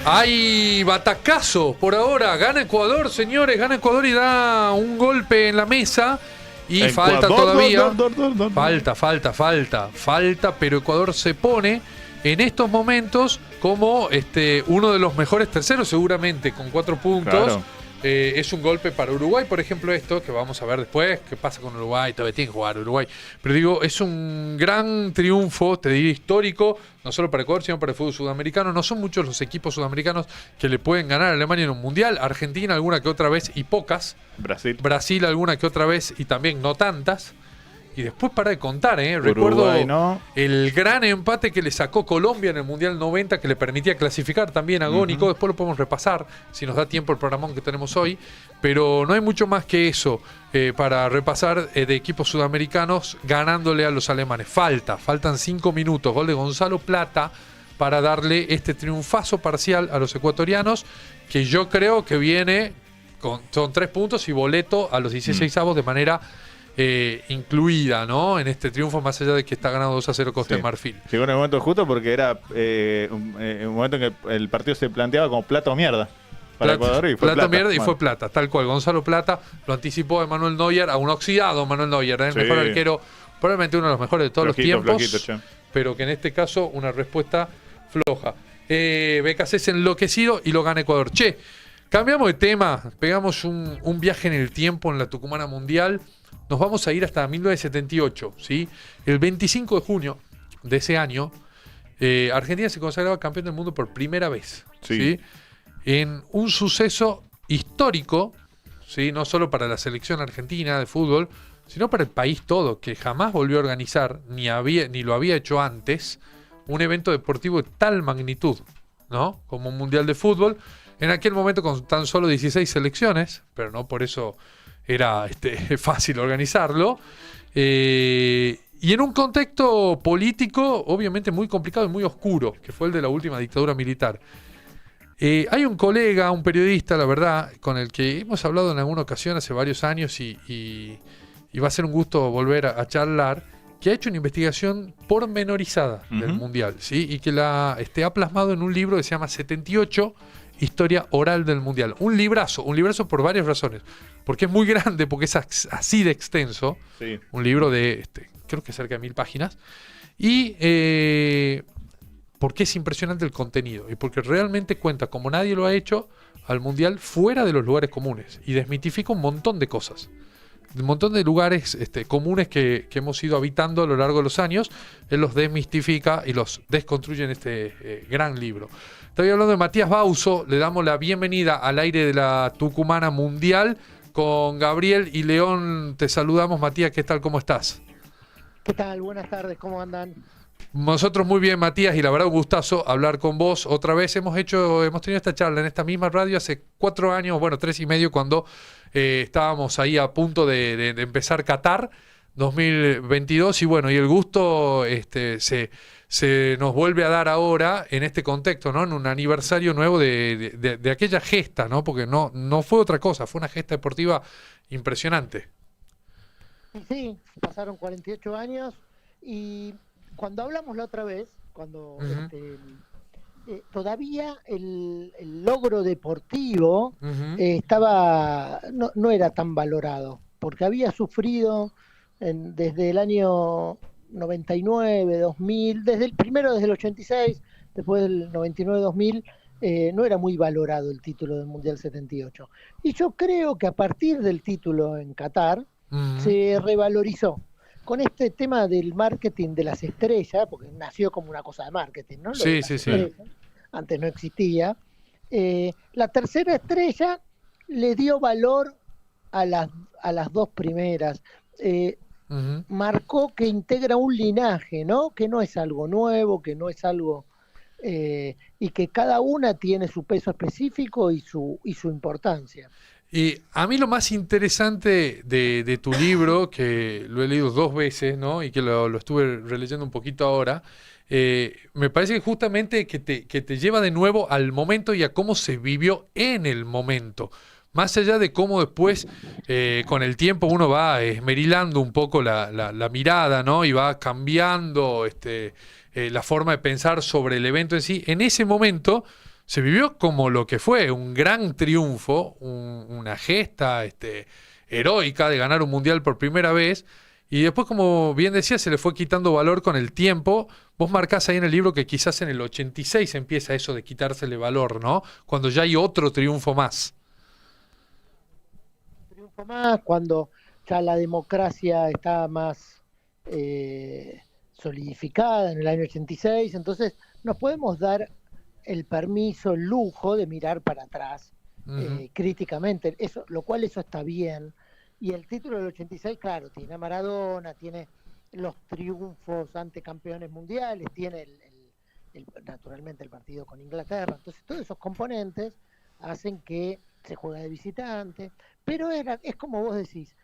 Hay batacazo por ahora. Gana Ecuador, señores. Gana Ecuador y da un golpe en la mesa. Y Ecuador, falta todavía. Falta, pero Ecuador se pone en estos momentos como uno de los mejores terceros, seguramente, con 4 puntos. Claro. Es un golpe para Uruguay, por ejemplo, esto que vamos a ver después, qué pasa con Uruguay, todavía tiene que jugar Uruguay. Pero digo, es un gran triunfo, te diría histórico, no solo para Ecuador, sino para el fútbol sudamericano. No son muchos los equipos sudamericanos que le pueden ganar a Alemania en un mundial. Argentina alguna que otra vez y pocas. Brasil alguna que otra vez y también no tantas. Y después para de contar, recuerdo Uruguay, ¿no? el gran empate que le sacó Colombia en el Mundial 90, que le permitía clasificar también agónico. Después lo podemos repasar, si nos da tiempo el programón que tenemos hoy. Pero no hay mucho más que eso para repasar de equipos sudamericanos ganándole a los alemanes. Faltan 5 minutos. Gol de Gonzalo Plata para darle este triunfazo parcial a los ecuatorianos, que yo creo que viene son 3 puntos y boleto a los 16avos de manera incluida, ¿no? En este triunfo, más allá de que está ganando 2-0 Costa de Marfil. Llegó en el momento justo porque era un momento en que el partido se planteaba como plata o mierda para Ecuador y fue plata. Mierda y fue plata, tal cual. Gonzalo Plata lo anticipó Manuel Neuer, a un oxidado Manuel Neuer, el mejor arquero, probablemente uno de los mejores de todos los tiempos, pero que en este caso una respuesta floja. BKC enloquecido y lo gana Ecuador. Che, cambiamos de tema, pegamos un viaje en el tiempo en la Tucumana Mundial. Nos vamos a ir hasta 1978, ¿sí? El 25 de junio de ese año, Argentina se consagraba campeón del mundo por primera vez, ¿sí? En un suceso histórico, ¿sí? No solo para la selección argentina de fútbol, sino para el país todo, que jamás volvió a organizar, ni lo había hecho antes, un evento deportivo de tal magnitud, ¿no? Como un mundial de fútbol. En aquel momento con tan solo 16 selecciones, pero no por eso era fácil organizarlo, y en un contexto político obviamente muy complicado y muy oscuro, que fue el de la última dictadura militar. Hay un colega, un periodista, la verdad, con el que hemos hablado en alguna ocasión hace varios años y va a ser un gusto volver a charlar, que ha hecho una investigación pormenorizada del Mundial, ¿sí? Y que la ha plasmado en un libro que se llama 78 Historia Oral del Mundial. Un librazo por varias razones. Porque es muy grande, porque es así de extenso. Sí. Un libro de, creo que cerca de 1000 páginas. Y porque es impresionante el contenido. Y porque realmente cuenta, como nadie lo ha hecho, al Mundial fuera de los lugares comunes. Y desmitifica un montón de cosas. Un montón de lugares comunes que hemos ido habitando a lo largo de los años. Él los desmistifica y los desconstruye en este gran libro. Estoy hablando de Matías Bauzo. Le damos la bienvenida al aire de la Tucumana Mundial. Con Gabriel y León te saludamos. Matías, ¿qué tal? ¿Cómo estás? ¿Qué tal? Buenas tardes, ¿cómo andan? Nosotros muy bien, Matías, y la verdad un gustazo hablar con vos otra vez. Hemos tenido esta charla en esta misma radio hace 4 años, bueno, 3 y medio, cuando estábamos ahí a punto de empezar Qatar 2022, y bueno, y el gusto se nos vuelve a dar ahora en este contexto, ¿no? En un aniversario nuevo de aquella gesta, ¿no? Porque no fue otra cosa, fue una gesta deportiva impresionante. Sí, pasaron 48 años y cuando hablamos la otra vez, cuando todavía el logro deportivo no era tan valorado, porque había sufrido desde el año 99, 2000, desde el 86, después del 99, 2000, no era muy valorado el título del Mundial 78. Y yo creo que a partir del título en Qatar se revalorizó. Con este tema del marketing de las estrellas, porque nació como una cosa de marketing, ¿no? Sí. Antes no existía. La tercera estrella le dio valor a las 2 primeras. Marcó que integra un linaje, ¿no? Que no es algo nuevo, que no es algo y que cada una tiene su peso específico y su importancia. Y a mí lo más interesante de tu libro, que lo he leído 2 veces, ¿no? Y que lo estuve releyendo un poquito ahora, me parece que justamente que te lleva de nuevo al momento y a cómo se vivió en el momento. Más allá de cómo después, con el tiempo, uno va esmerilando un poco la mirada, ¿no? Y va cambiando la forma de pensar sobre el evento en sí. En ese momento se vivió como lo que fue, un gran triunfo, una gesta heroica de ganar un mundial por primera vez, y después, como bien decía, se le fue quitando valor con el tiempo. Vos marcás ahí en el libro que quizás en el 86 empieza eso de quitársele valor, ¿no? Cuando ya hay otro triunfo más. Triunfo más, cuando ya la democracia está más solidificada en el año 86, entonces nos podemos dar el permiso, el lujo de mirar para atrás críticamente, lo cual eso está bien. Y el título del 86, claro, tiene a Maradona, tiene los triunfos ante campeones mundiales, tiene naturalmente el partido con Inglaterra. Entonces todos esos componentes hacen que se juegue de visitante, pero es como vos decís,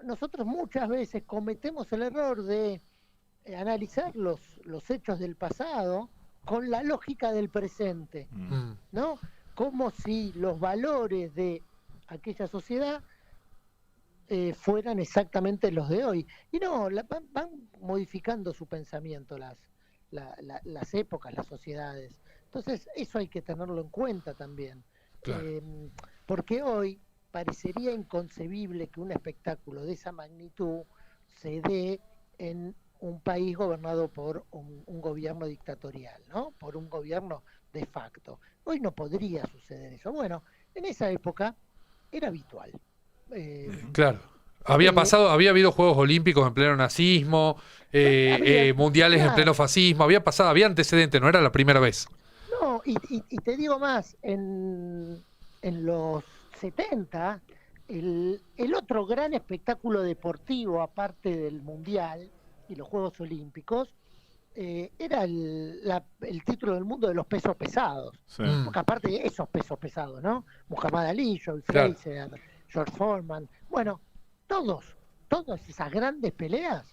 nosotros muchas veces cometemos el error de analizar los hechos del pasado con la lógica del presente, ¿no? Como si los valores de aquella sociedad fueran exactamente los de hoy. Y no, van modificando su pensamiento las épocas, las sociedades. Entonces, eso hay que tenerlo en cuenta también. Claro. Porque hoy parecería inconcebible que un espectáculo de esa magnitud se dé en un país gobernado por un gobierno dictatorial, ¿no? Por un gobierno de facto. Hoy no podría suceder eso. Bueno, en esa época era habitual. Claro. Había habido Juegos Olímpicos en pleno nazismo, mundiales en pleno fascismo, había antecedentes, no era la primera vez. No, y te digo más, en los 70, el otro gran espectáculo deportivo, aparte del Mundial y los Juegos Olímpicos, era el título del mundo de los pesos pesados. Sí. Porque aparte de esos pesos pesados, ¿no? Muhammad Ali, Joe Frazier, George Foreman, bueno, todas esas grandes peleas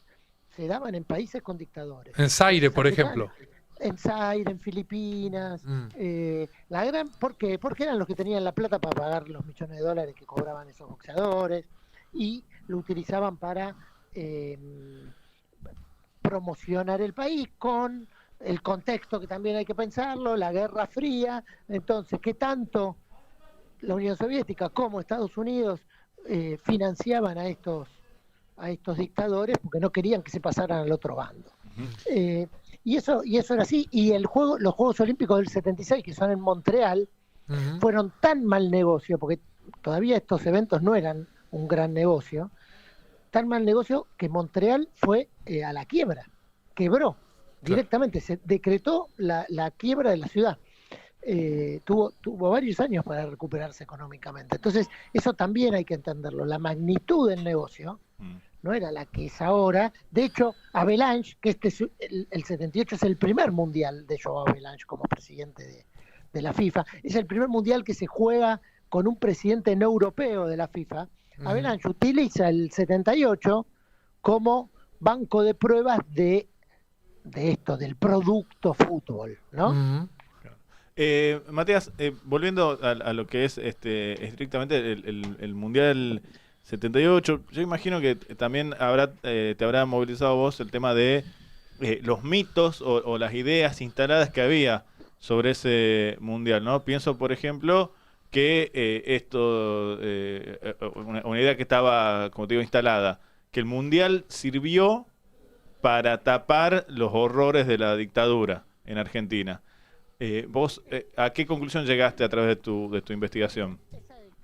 se daban en países con dictadores. En Zaire, por ejemplo. En Zaire, en Filipinas. ¿Por qué? Porque eran los que tenían la plata para pagar los millones de dólares que cobraban esos boxeadores y lo utilizaban para promocionar el país con el contexto que también hay que pensarlo, la Guerra Fría. Entonces, ¿qué tanto la Unión Soviética como Estados Unidos financiaban a estos dictadores porque no querían que se pasaran al otro bando? Y eso era así. Y los Juegos Olímpicos del 76, que son en Montreal, fueron tan mal negocio, porque todavía estos eventos no eran un gran negocio, tan mal negocio que Montreal fue a la quiebra, quebró directamente, se decretó la quiebra de la ciudad. Tuvo varios años para recuperarse económicamente. Entonces, eso también hay que entenderlo. La magnitud del negocio no era la que es ahora. De hecho, Avalanche, que el 78 es el primer mundial de Joe Avalanche como presidente de la FIFA, es el primer mundial que se juega con un presidente no europeo de la FIFA. Avalanche utiliza el 78 como banco de pruebas de del producto fútbol, ¿no? Matías, volviendo a lo que es estrictamente el Mundial 78, yo imagino que también te habrá movilizado vos el tema de los mitos o las ideas instaladas que había sobre ese Mundial, ¿no? Pienso, por ejemplo, que una idea que estaba, como te digo, instalada, que el Mundial sirvió para tapar los horrores de la dictadura en Argentina. ¿Vos a qué conclusión llegaste a través de tu investigación?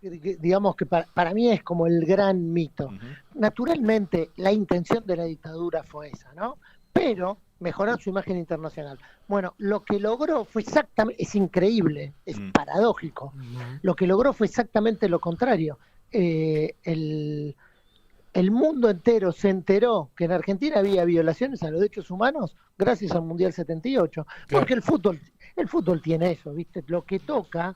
Digamos que para mí es como el gran mito. Naturalmente, la intención de la dictadura fue esa, ¿no? Pero mejorar su imagen internacional. Bueno, lo que logró fue exactamente, es increíble, es paradójico, lo que logró fue exactamente lo contrario. El mundo entero se enteró que en Argentina había violaciones a los derechos humanos gracias al Mundial 78, porque el fútbol tiene eso, ¿viste? Lo que toca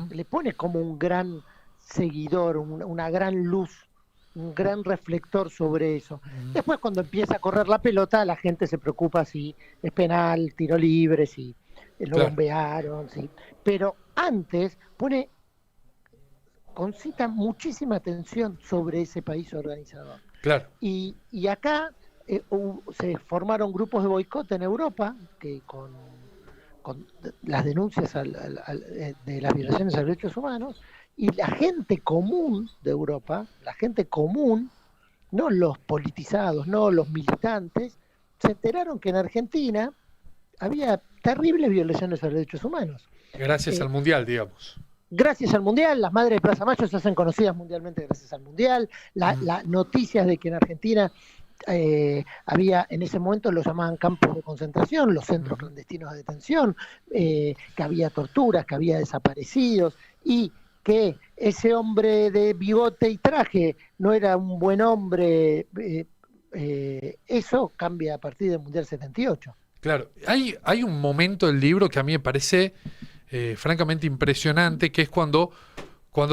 le pone como un gran seguidor, una gran luz, un gran reflector sobre eso. Después, cuando empieza a correr la pelota, la gente se preocupa si es penal, tiro libre, si lo bombearon, ¿sí? Pero antes concita muchísima atención sobre ese país organizador. Claro. Y acá se formaron grupos de boicot en Europa, que con las denuncias de las violaciones a los derechos humanos, y la gente común de Europa, la gente común, no los politizados, no los militantes, se enteraron que en Argentina había terribles violaciones a los derechos humanos. Gracias al Mundial, digamos. Gracias al Mundial, las madres de Plaza Mayo se hacen conocidas mundialmente gracias al Mundial. Las noticias de que en Argentina había, en ese momento lo llamaban campos de concentración, los centros clandestinos de detención, que había torturas, que había desaparecidos, y que ese hombre de bigote y traje no era un buen hombre. Eso cambia a partir del Mundial 78. Claro, hay un momento del libro que a mí me parece francamente impresionante, que es cuando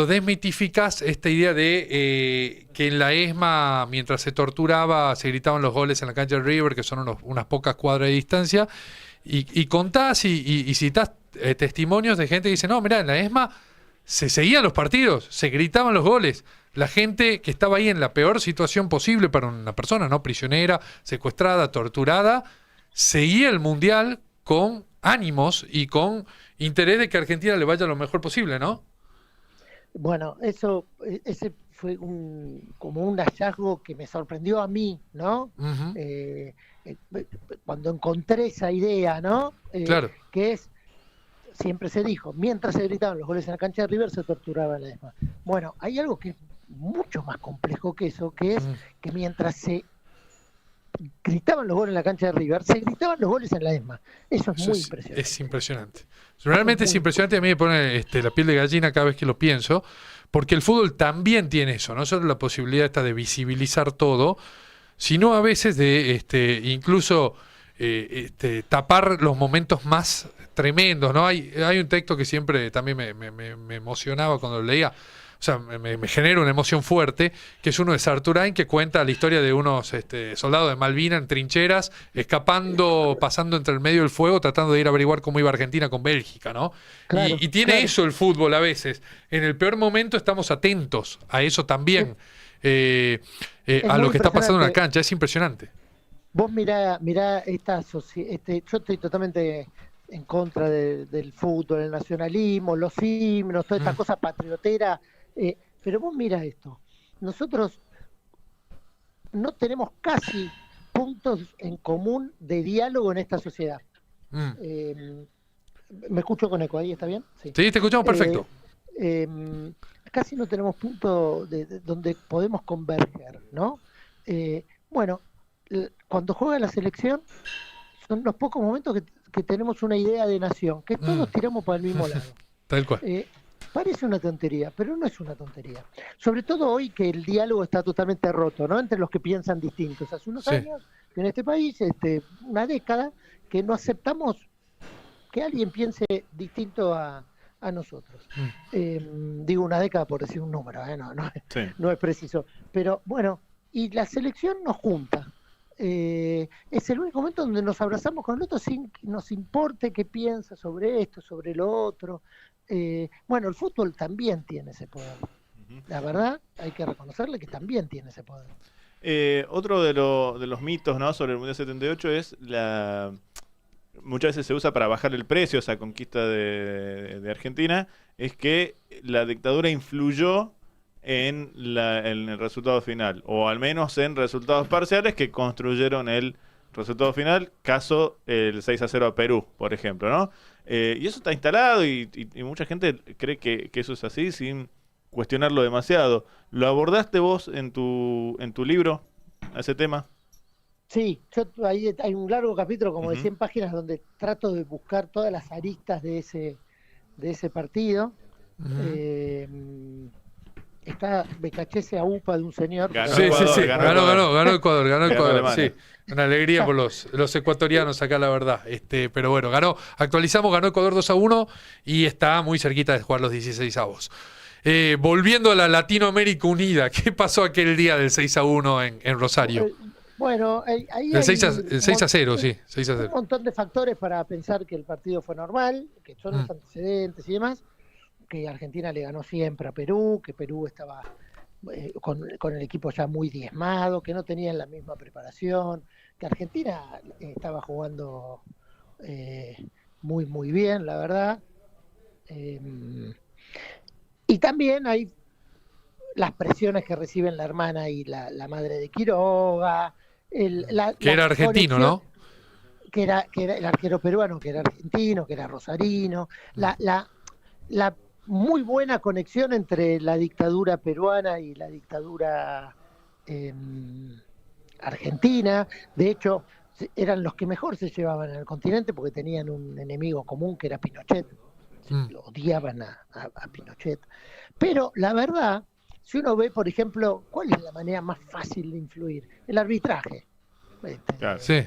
desmitificas esta idea de que en la ESMA, mientras se torturaba, se gritaban los goles en la cancha del River, que son unas pocas cuadras de distancia, y contás y citás testimonios de gente que dice, no, mirá, en la ESMA se seguían los partidos, se gritaban los goles. La gente que estaba ahí en la peor situación posible para una persona, ¿no? Prisionera, secuestrada, torturada, seguía el Mundial con ánimos y con interés de que a Argentina le vaya lo mejor posible, ¿no? Bueno, ese fue como un hallazgo que me sorprendió a mí, ¿no? Uh-huh. Cuando encontré esa idea, ¿no? Claro. Que es, siempre se dijo, mientras se gritaban los goles en la cancha de River, se torturaba la ESMA. Bueno, hay algo que es mucho más complejo que eso, que es que mientras se gritaban los goles en la cancha de River, se gritaban los goles en la ESMA. Eso es muy impresionante. Es impresionante. Realmente es impresionante, a mí me pone la piel de gallina cada vez que lo pienso, porque el fútbol también tiene eso, no solo la posibilidad esta de visibilizar todo, sino a veces de incluso tapar los momentos más tremendos, ¿no? Hay un texto que siempre también me emocionaba cuando lo leía. O sea, me genera una emoción fuerte, que es uno de Sarturain, que cuenta la historia de unos soldados de Malvinas en trincheras, escapando, pasando entre el medio del fuego, tratando de ir a averiguar cómo iba Argentina con Bélgica, ¿no? Claro, y tiene eso el fútbol a veces. En el peor momento estamos atentos a eso también, a lo que está pasando en la cancha. Es impresionante. Vos mirá esta yo estoy totalmente en contra del fútbol, el nacionalismo, los himnos, toda esta cosa patriotera. Pero vos mira esto, nosotros no tenemos casi puntos en común de diálogo en esta sociedad. ¿Me escucho con eco ahí? ¿Está bien? Sí, te escuchamos perfecto. Casi no tenemos puntos donde podemos converger, ¿no? Bueno, cuando juega la selección son los pocos momentos que tenemos una idea de nación, que todos tiramos para el mismo lado. Tal cual. Parece una tontería, pero no es una tontería. Sobre todo hoy que el diálogo está totalmente roto, ¿no? Entre los que piensan distintos. Hace unos años que en este país, una década, que no aceptamos que alguien piense distinto a nosotros. Digo una década por decir un número, no es preciso. Pero bueno, y la selección nos junta. Es el único momento donde nos abrazamos con el otro sin que nos importe qué piensa sobre esto, sobre lo otro. Bueno, el fútbol también tiene ese poder. La verdad, hay que reconocerle que también tiene ese poder. Otro de los mitos, ¿no?, sobre el Mundial 78 es muchas veces se usa para bajar el precio, esa conquista de Argentina, es que la dictadura influyó en el resultado final, o al menos en resultados parciales que construyeron el resultado final, caso el 6-0 a Perú, por ejemplo, ¿no? Y eso está instalado y mucha gente cree que eso es así sin cuestionarlo demasiado. ¿Lo abordaste vos en tu libro, a ese tema? Sí, ahí hay un largo capítulo como de 100 páginas donde trato de buscar todas las aristas de ese partido. Está Becachese a UPA de un señor. Ganó Ecuador. Sí, una alegría por los ecuatorianos acá, la verdad. Pero bueno, ganó Ecuador 2-1 y está muy cerquita de jugar los 16avos. Volviendo a la Latinoamérica Unida, ¿qué pasó aquel día del 6-1 en Rosario? Bueno, ahí el 6-0, sí, 6-0. Un montón de factores para pensar que el partido fue normal, que son los antecedentes y demás, que Argentina le ganó siempre a Perú, que Perú estaba con el equipo ya muy diezmado, que no tenían la misma preparación, que Argentina estaba jugando muy, muy bien, la verdad. Y también hay las presiones que reciben la hermana y la madre de Quiroga. Que era argentino, ¿no? Que era el arquero peruano, que era argentino, que era rosarino. La muy buena conexión entre la dictadura peruana y la dictadura argentina. De hecho, eran los que mejor se llevaban en el continente porque tenían un enemigo común que era Pinochet. Lo odiaban a Pinochet. Pero la verdad, si uno ve, por ejemplo, ¿cuál es la manera más fácil de influir? El arbitraje. Claro. Sí.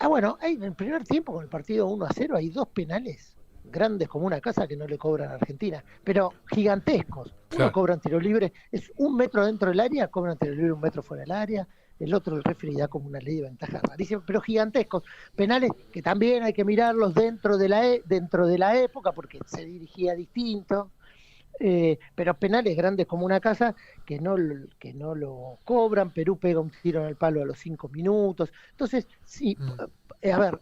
Bueno, en el primer tiempo con el partido 1-0 hay 2 penales grandes como una casa que no le cobran a Argentina, pero gigantescos. Uno cobran tiro libre, es 1 metro dentro del área, cobran tiro libre 1 metro fuera del área, el otro el referee da como una ley de ventaja rarísima, pero gigantescos. Penales que también hay que mirarlos dentro de la época porque se dirigía distinto. Pero penales grandes como una casa que no lo cobran. Perú pega un tiro en el palo a los 5 minutos. Entonces, sí, a ver,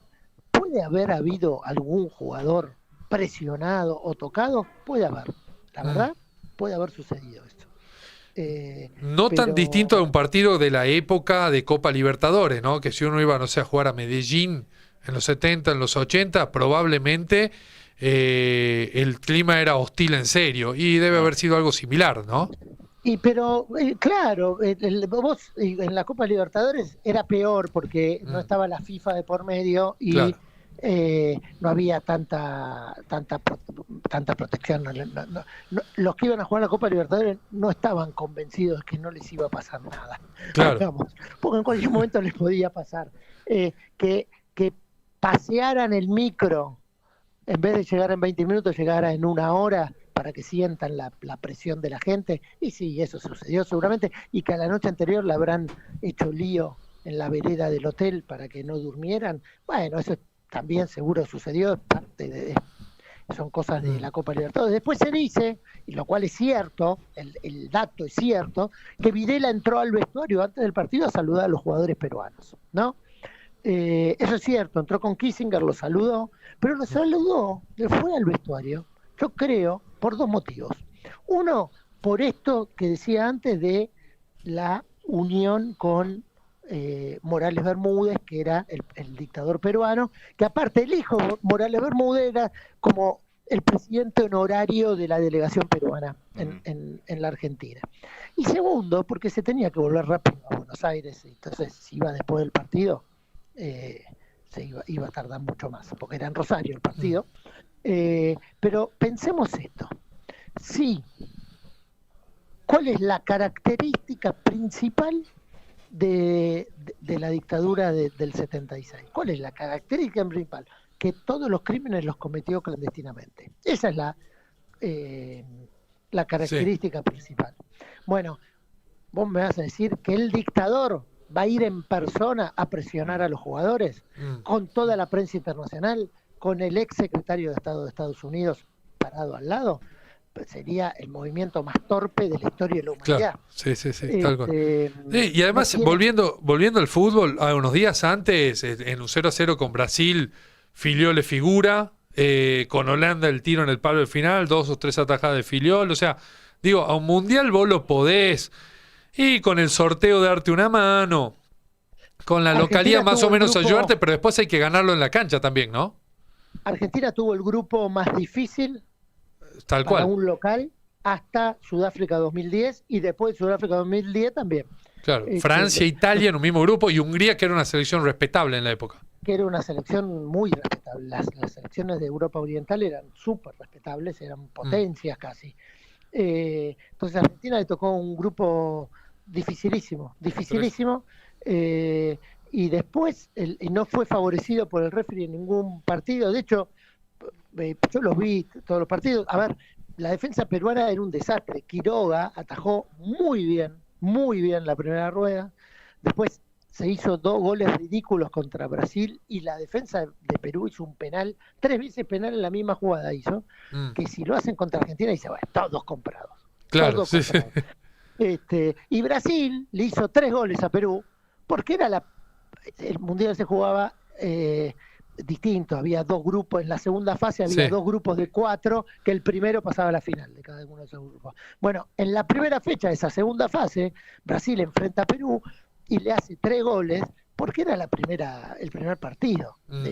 ¿puede haber habido algún jugador presionado o tocado? Puede haber, la verdad, puede haber sucedido esto. No tan distinto de un partido de la época de Copa Libertadores, ¿no? Que si uno iba, no sé, a jugar a Medellín en los 70, en los 80, probablemente el clima era hostil en serio, y debe haber sido algo similar, ¿no? Pero claro, vos en la Copa Libertadores era peor porque no estaba la FIFA de por medio y claro, no había tanta protección. Los que iban a jugar la Copa Libertadores no estaban convencidos de que no les iba a pasar nada, claro, digamos, porque en cualquier momento les podía pasar. Que pasearan el micro, en vez de llegar en 20 minutos, llegara en 1 hora para que sientan la presión de la gente. Y sí, eso sucedió seguramente, y que a la noche anterior le habrán hecho lío en la vereda del hotel para que no durmieran. Bueno, eso también seguro sucedió, es parte son cosas de la Copa Libertadores. Después se dice, y lo cual es cierto, el dato es cierto, que Videla entró al vestuario antes del partido a saludar a los jugadores peruanos, ¿no? Eso es cierto, entró con Kissinger, lo saludó, pero lo saludó, le fue al vestuario, yo creo, por 2 motivos. Uno, por esto que decía antes de la unión con Morales Bermúdez, que era el dictador peruano, que aparte el hijo Morales Bermúdez era como el presidente honorario de la delegación peruana en la Argentina. Y segundo, porque se tenía que volver rápido a Buenos Aires, entonces si iba después del partido, iba a tardar mucho más, porque era en Rosario el partido. Pero pensemos esto. Sí, ¿cuál es la característica principal de la dictadura del 76? ¿Cuál es la característica principal? Que todos los crímenes los cometió clandestinamente. Esa es la característica principal. Bueno, vos me vas a decir que el dictador va a ir en persona a presionar a los jugadores, con toda la prensa internacional, con el ex secretario de Estado de Estados Unidos parado al lado. Pues sería el movimiento más torpe de la historia de la humanidad. Claro. Sí, tal cual. Y además, volviendo al fútbol, unos días antes, en un 0-0 con Brasil, Filiol le figura, con Holanda el tiro en el palo del final, 2 o 3 atajadas de Filiol. O sea, digo, a un mundial vos lo podés, y con el sorteo darte una mano, con la localía más o menos ayudarte, pero después hay que ganarlo en la cancha también, ¿no? Argentina tuvo el grupo más difícil tal para cual, un local hasta Sudáfrica 2010, y después de Sudáfrica 2010 también. Claro, Francia, Italia en un mismo grupo, y Hungría, que era una selección respetable en la época. Que era una selección muy respetable. Las selecciones de Europa Oriental eran súper respetables, eran potencias casi. Entonces a Argentina le tocó un grupo dificilísimo. Y después no fue favorecido por el referee en ningún partido. De hecho, yo los vi todos los partidos. A ver, la defensa peruana era un desastre. Quiroga atajó muy bien la primera rueda. Después se hizo 2 goles ridículos contra Brasil, y la defensa de Perú hizo un penal, 3 veces penal en la misma jugada hizo, que si lo hacen contra Argentina dice, bueno, todos comprados. Claro, todos comprados. Y Brasil le hizo 3 goles a Perú, porque el Mundial se jugaba distintos, había dos grupos, en la segunda fase había dos grupos de 4, que el primero pasaba a la final de cada uno de esos grupos. Bueno, en la primera fecha de esa segunda fase, Brasil enfrenta a Perú y le hace 3 goles, porque era el primer partido de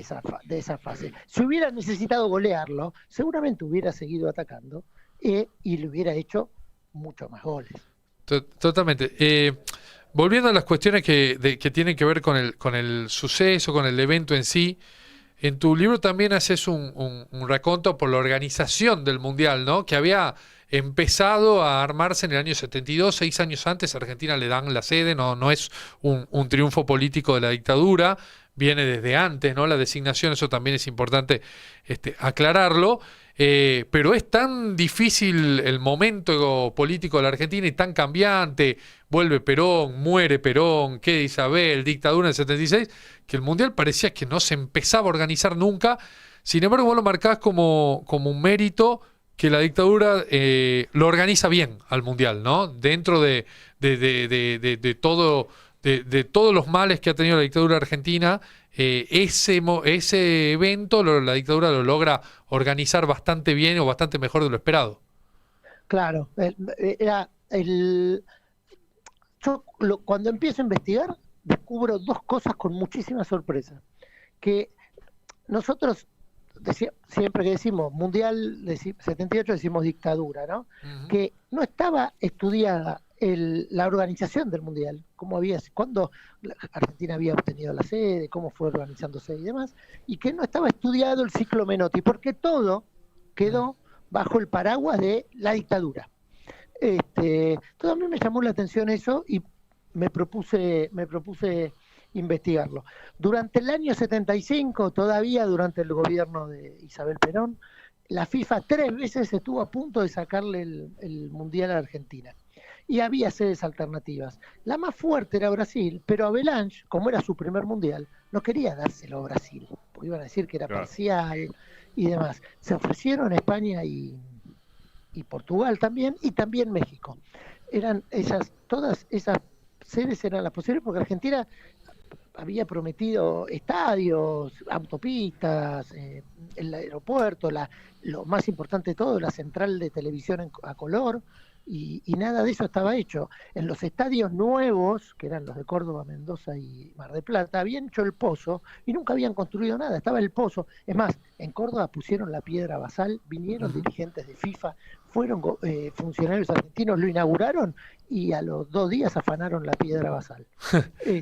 esa fase. Si hubiera necesitado golearlo, seguramente hubiera seguido atacando y le hubiera hecho mucho más goles. Totalmente. Volviendo a las cuestiones que tienen que ver con el suceso, con el evento en sí, en tu libro también haces un raconto por la organización del Mundial, ¿no? Que había empezado a armarse en el año 72, 6 años antes. A Argentina le dan la sede, no es un triunfo político de la dictadura, viene desde antes, ¿no? La designación, eso también es importante aclararlo. Pero es tan difícil el momento político de la Argentina y tan cambiante, vuelve Perón, muere Perón, queda Isabel, dictadura en el 76, que el Mundial parecía que no se empezaba a organizar nunca. Sin embargo, vos lo marcás como un mérito que la dictadura lo organiza bien al Mundial, ¿no? Dentro de todo, de todos los males que ha tenido la dictadura argentina, ese evento la dictadura lo logra organizar bastante bien o bastante mejor de lo esperado. Claro, cuando empiezo a investigar descubro 2 cosas con muchísima sorpresa. Que nosotros siempre que decimos Mundial 78 decimos dictadura, ¿no? Uh-huh. Que no estaba estudiada la organización del Mundial, cuándo Argentina había obtenido la sede, cómo fue organizándose y demás, y que no estaba estudiado el ciclo Menotti, porque todo quedó bajo el paraguas de la dictadura. Todo a mí me llamó la atención eso y me propuse investigarlo. Durante el año 75, todavía durante el gobierno de Isabel Perón, la FIFA 3 veces estuvo a punto de sacarle el Mundial a Argentina. Y había sedes alternativas. La más fuerte era Brasil, pero Avalanche, como era su primer Mundial, no quería dárselo a Brasil, porque iban a decir que era parcial y demás. Se ofrecieron España y Portugal también, y también México. Todas esas sedes eran las posibles, porque Argentina había prometido estadios, autopistas, el aeropuerto, lo más importante de todo, la central de televisión a color, y nada de eso estaba hecho. En los estadios nuevos, que eran los de Córdoba, Mendoza y Mar del Plata, habían hecho el pozo y nunca habían construido nada, estaba el pozo. Es más, en Córdoba pusieron la piedra basal, vinieron dirigentes de FIFA, fueron funcionarios argentinos, lo inauguraron y a los 2 días afanaron la piedra basal.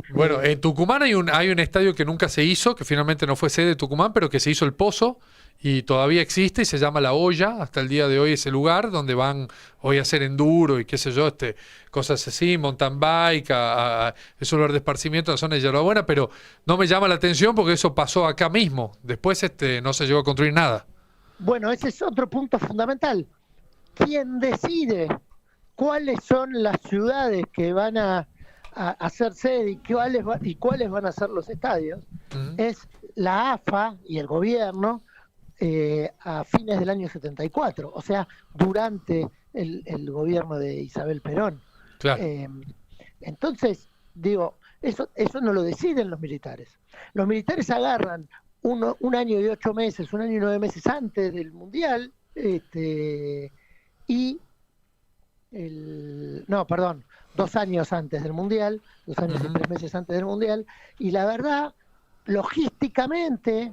Bueno, en Tucumán hay un estadio que nunca se hizo, que finalmente no fue sede de Tucumán, pero que se hizo el pozo y todavía existe y se llama La Hoya, hasta el día de hoy ese lugar donde van hoy a hacer enduro y qué sé yo, cosas así, mountain bike, es un lugar de esparcimiento en la zona de Yerbabuena, pero no me llama la atención porque eso pasó acá mismo, después no se llegó a construir nada. Bueno, ese es otro punto fundamental. ¿Quién decide cuáles son las ciudades que van a hacer sede y cuáles van a ser los estadios? Uh-huh. Es la AFA y el gobierno a fines del año 74, o sea, durante el gobierno de Isabel Perón. Claro. Entonces, digo, eso no lo deciden los militares. Los militares agarran un año y 8 meses, 1 año y 9 meses antes del Mundial, y 2 años antes del Mundial, 2 años y 3 meses antes del Mundial, y la verdad, logísticamente,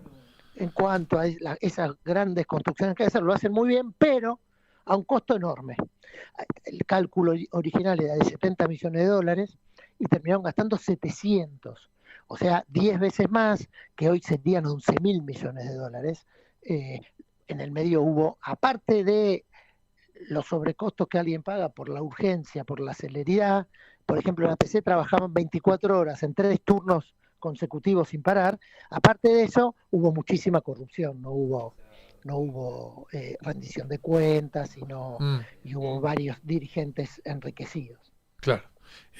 en cuanto a esas grandes construcciones que hay que hacer, lo hacen muy bien, pero a un costo enorme. El cálculo original era de $70 millones y terminaron gastando 700. O sea, 10 veces más, que hoy serían 11.000 millones de dólares. En el medio hubo, aparte de los sobrecostos que alguien paga por la urgencia, por la celeridad, por ejemplo, en ATC trabajaban 24 horas en 3 turnos consecutivos sin parar. Aparte de eso, hubo muchísima corrupción, no hubo rendición de cuentas y hubo varios dirigentes enriquecidos. Claro.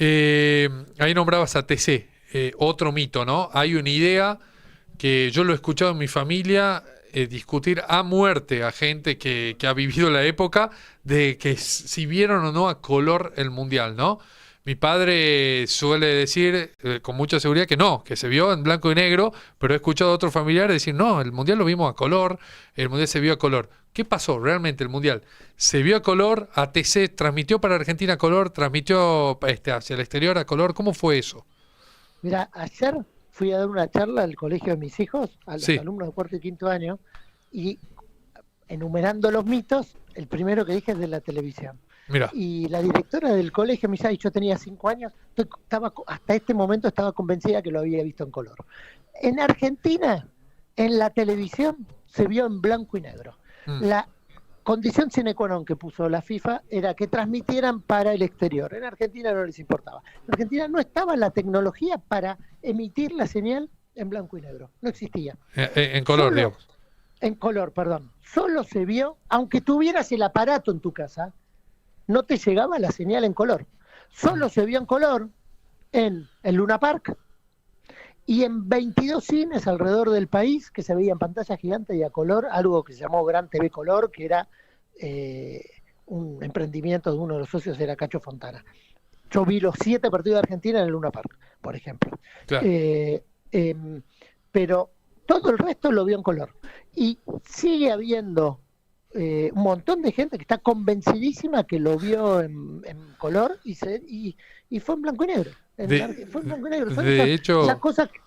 Ahí nombrabas a TC, otro mito, ¿no? Hay una idea que yo lo he escuchado en mi familia discutir a muerte a gente que ha vivido la época de que si vieron o no a color el Mundial, ¿no? Mi padre suele decir con mucha seguridad que no, que se vio en blanco y negro, pero he escuchado a otros familiares decir, no, el Mundial lo vimos a color, el Mundial se vio a color. ¿Qué pasó realmente el Mundial? ¿Se vio a color? ¿ATC transmitió para Argentina a color? ¿Transmitió hacia el exterior a color? ¿Cómo fue eso? Mira, ayer fui a dar una charla al colegio de mis hijos, a los alumnos de cuarto y quinto año, y enumerando los mitos, el primero que dije es de la televisión. Mirá. Y la directora del colegio me dice, yo tenía 5 años, hasta este momento estaba convencida que lo había visto en color. En Argentina, en la televisión, se vio en blanco y negro. La condición sine qua non que puso la FIFA era que transmitieran para el exterior. En Argentina no les importaba. En Argentina no estaba la tecnología para emitir la señal en blanco y negro. No existía. En color, digamos. En color, perdón. Solo se vio, aunque tuvieras el aparato en tu casa, no te llegaba la señal en color. Solo se vio en color en el Luna Park y en 22 cines alrededor del país que se veía en pantalla gigante y a color, algo que se llamó Gran TV Color, que era un emprendimiento de uno de los socios, era Cacho Fontana. Yo vi los 7 partidos de Argentina en el Luna Park, por ejemplo. Claro. Pero todo el resto lo vio en color. Y sigue habiendo un montón de gente que está convencidísima que lo vio en color y fue en blanco y negro. Fue en blanco y negro. De hecho, la cosa que...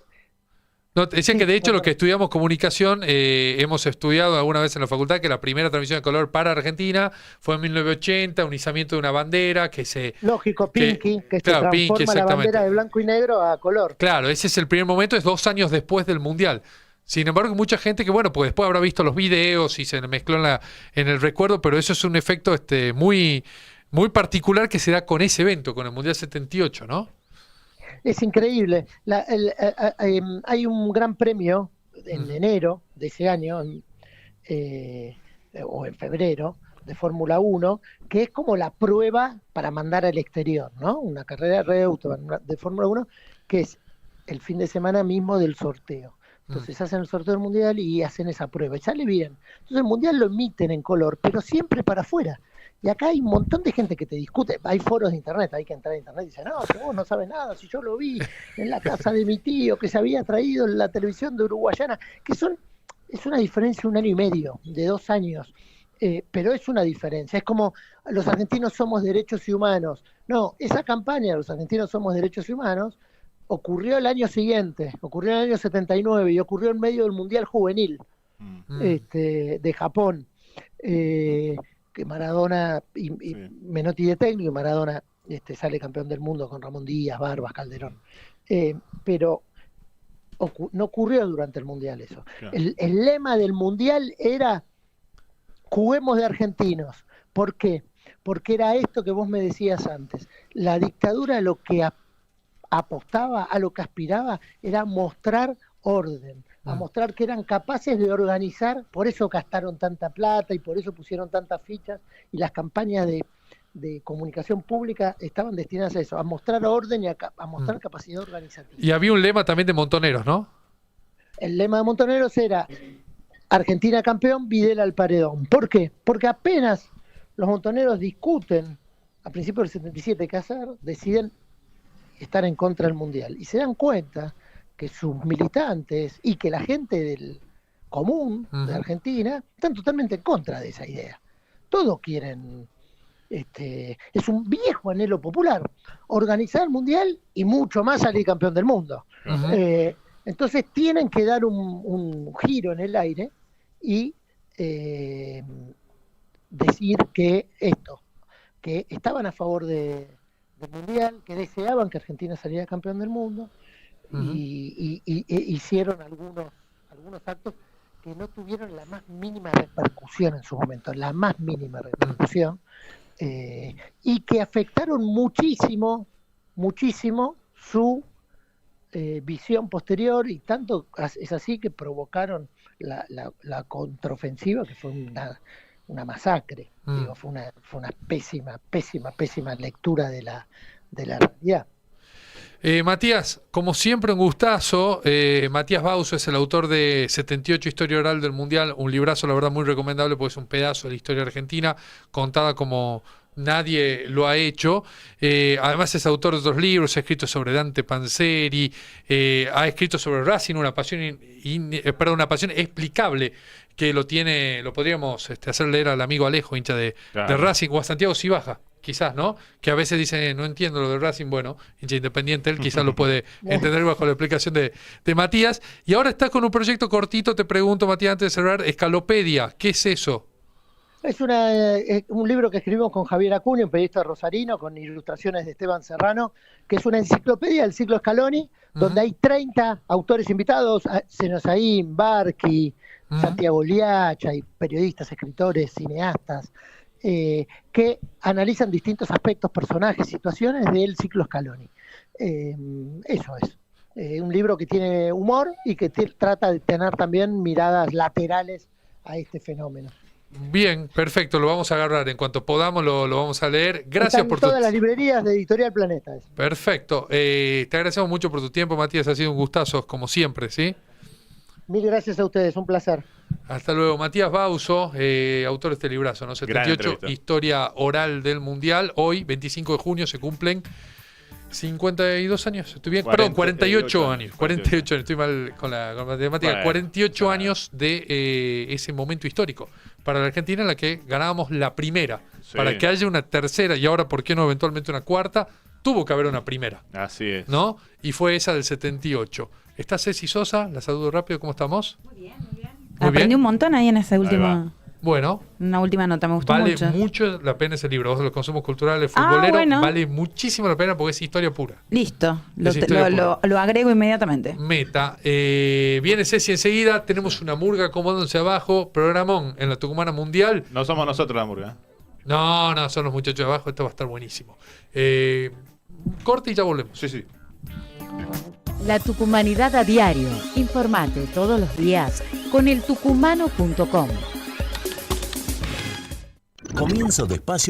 No, decían que de hecho los que estudiamos comunicación hemos estudiado alguna vez en la facultad que la primera transmisión de color para Argentina fue en 1980, un izamiento de una bandera que se... Lógico, Pinky, que claro, se transforma Pinky, la bandera de blanco y negro a color. Claro, ese es el primer momento, es 2 años después del Mundial. Sin embargo, mucha gente que, bueno, pues después habrá visto los videos y se mezcló en el recuerdo, pero eso es un efecto muy, muy particular que se da con ese evento, con el Mundial 78, ¿no? Es increíble. Hay un gran premio en enero de ese año, o en febrero, de Fórmula 1, que es como la prueba para mandar al exterior, ¿no? Una carrera de Fórmula 1, que es el fin de semana mismo del sorteo. Entonces hacen el sorteo del Mundial y hacen esa prueba, y sale bien. Entonces el Mundial lo emiten en color, pero siempre para afuera. Y acá hay un montón de gente que te discute, hay foros de internet, hay que entrar a internet y dice, no, que vos no sabes nada, si yo lo vi en la casa de mi tío, que se había traído en la televisión de Uruguayana, es una diferencia de 1 año y medio, de 2 años, pero es una diferencia, es como los argentinos somos derechos y humanos. No, esa campaña, los argentinos somos derechos y humanos, ocurrió el año siguiente, ocurrió en el año 79 y ocurrió en medio del Mundial Juvenil de Japón. Que Maradona y Menotti de técnico, y Maradona sale campeón del mundo con Ramón Díaz, Barbas, Calderón. Pero no ocurrió durante el Mundial eso. Claro. El lema del Mundial era juguemos de argentinos. ¿Por qué? Porque era esto que vos me decías antes. La dictadura a lo que apostaba, a lo que aspiraba, era mostrar orden, a mostrar que eran capaces de organizar, por eso gastaron tanta plata y por eso pusieron tantas fichas, y las campañas de comunicación pública estaban destinadas a eso, a mostrar orden y a mostrar capacidad organizativa. Y había un lema también de Montoneros, ¿no? El lema de Montoneros era Argentina campeón, Videla al paredón. ¿Por qué? Porque apenas los Montoneros discuten a principios del 77 qué hacer, deciden estar en contra del Mundial y se dan cuenta que sus militantes y que la gente del común de Argentina están totalmente en contra de esa idea. Todos quieren, es un viejo anhelo popular, organizar el Mundial y mucho más salir campeón del mundo. Entonces tienen que dar un giro en el aire y decir que estaban a favor del Mundial, que deseaban que Argentina saliera campeón del mundo. Y hicieron algunos actos que no tuvieron la más mínima repercusión en su momento, la más mínima repercusión, y que afectaron muchísimo su visión posterior, y tanto es así que provocaron la contraofensiva, que fue una masacre. Digo, fue una pésima lectura de la realidad. Matías, como siempre un gustazo. Matías Bauzo es el autor de 78 Historia Oral del Mundial, un librazo la verdad muy recomendable porque es un pedazo de la historia argentina contada como nadie lo ha hecho. Además es autor de otros libros, ha escrito sobre Dante Panzeri, ha escrito sobre Racing, una pasión una pasión explicable que lo podríamos hacer leer al amigo Alejo, hincha de Racing, o a Santiago Cibaja, quizás, ¿no? Que a veces dice, no entiendo lo de Racing, bueno, hincha independiente, él quizás lo puede entender bajo la explicación de Matías. Y ahora estás con un proyecto cortito, te pregunto, Matías, antes de cerrar, Escalopedia, ¿qué es eso? Es un libro que escribimos con Javier Acuña, un periodista rosarino, con ilustraciones de Esteban Serrano, que es una enciclopedia del ciclo Scaloni, donde hay 30 autores invitados, Senosaín, Barqui, Santiago Liach, hay periodistas, escritores, cineastas, que analizan distintos aspectos, personajes, situaciones del ciclo Scaloni. Eso es. Un libro que tiene humor y que trata de tener también miradas laterales a este fenómeno. Bien, perfecto, lo vamos a agarrar. En cuanto podamos lo vamos a leer. Gracias por todas las librerías de Editorial Planeta. Perfecto. Te agradecemos mucho por tu tiempo, Matías. Ha sido un gustazo, como siempre, ¿sí? Mil gracias a ustedes, un placer. Hasta luego. Matías Bauzo, autor de este librazo, ¿no? 78, historia oral del Mundial. Hoy, 25 de junio, se cumplen 52 años, estoy bien, perdón, 48 años, 48 años, estoy mal con la matemática, bueno, 48 años de ese momento histórico para la Argentina en la que ganábamos la primera. Para que haya una tercera y ahora, ¿por qué no eventualmente una cuarta? Tuvo que haber una primera. Así es. ¿No? Y fue esa del 78. Está Ceci Sosa, la saludo rápido, ¿cómo estamos? Muy bien, muy bien. Aprendí un montón ahí en esa última... Bueno, una última nota, me gustó mucho. Vale mucho la pena ese libro. Vos de los consumos culturales, futbolero, bueno. Vale muchísimo la pena porque es historia pura. Listo, lo agrego inmediatamente. Meta. Viene Ceci enseguida, tenemos una murga acomodándose abajo, programón en la Tucumana Mundial. No somos nosotros la murga. No, son los muchachos de abajo, esto va a estar buenísimo. Corte y ya volvemos. Sí. La Tucumanidad a diario. Informate todos los días con eltucumano.com. Comienzo de Espacio